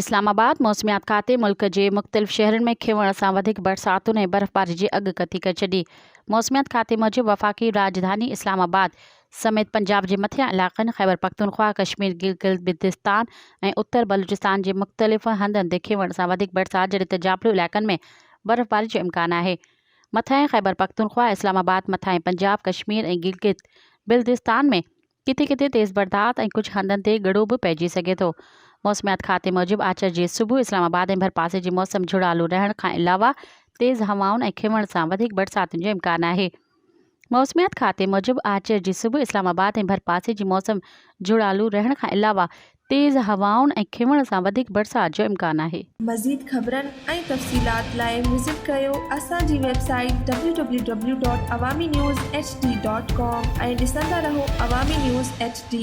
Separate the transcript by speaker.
Speaker 1: इस्लामाबाद मौसमियात खाते मुल्क के मुख़्तलिफ़ शहरनि में खिवण सां वधीक बरसातुनि ऐं बर्फ़बारी जी अॻु कथी करे छॾी। मौसमियात खाते मूजिबि वफ़ाक़ी राजधानी इस्लामाबाद समेत पंजाब जे मथियां इलाक़नि ख़ैबर पख्तूनख्वा, कश्मीर, गिलगित बिल्तिस्तान ऐं उत्तर बलूचिस्तान जे मुख़्तलिफ़ हंधनि ते खिवण सां वधीक बरसात जहिड़े तेजाबी इलाइक़नि में बर्फ़बारी जो इम्कानु आहे। मथां ख़ैबर पख्तूनख्वा, इस्लामाबाद, मथां पंजाब, कश्मीर ऐं गिलगित बिल्तिस्तान में किथे किथे तेज़ बरसात ऐं कुझु हंधनि ते ॻड़ो बि पइजी सघे थो। मौसमियात खाते मूजिबि आचर जे सुबुह इस्लामाबाद ऐं भरपासे जी मौसम झुड़ालू रहण खां अलावा तेज़ हवाउनि ऐं खिवण सां वधीक बरसातुनि जो इम्कानु आहे। मौसमियात खाते मूजिबि आचर जी सुबुह इस्लामाबाद ऐं भरपासे जी मौसम झुड़ालू रहण खां अलावा तेज़ हवाउनि ऐं खिवण सां वधीक बरसात जो इम्कानु आहे।
Speaker 2: मज़ीद ख़बरनि ऐं तफ़सीलात लाइ विज़िट कयो असांजी वेबसाइट www.awamiNewsHD.com ऐं ॾिसंदा रहो अवामी न्यूज़ HD।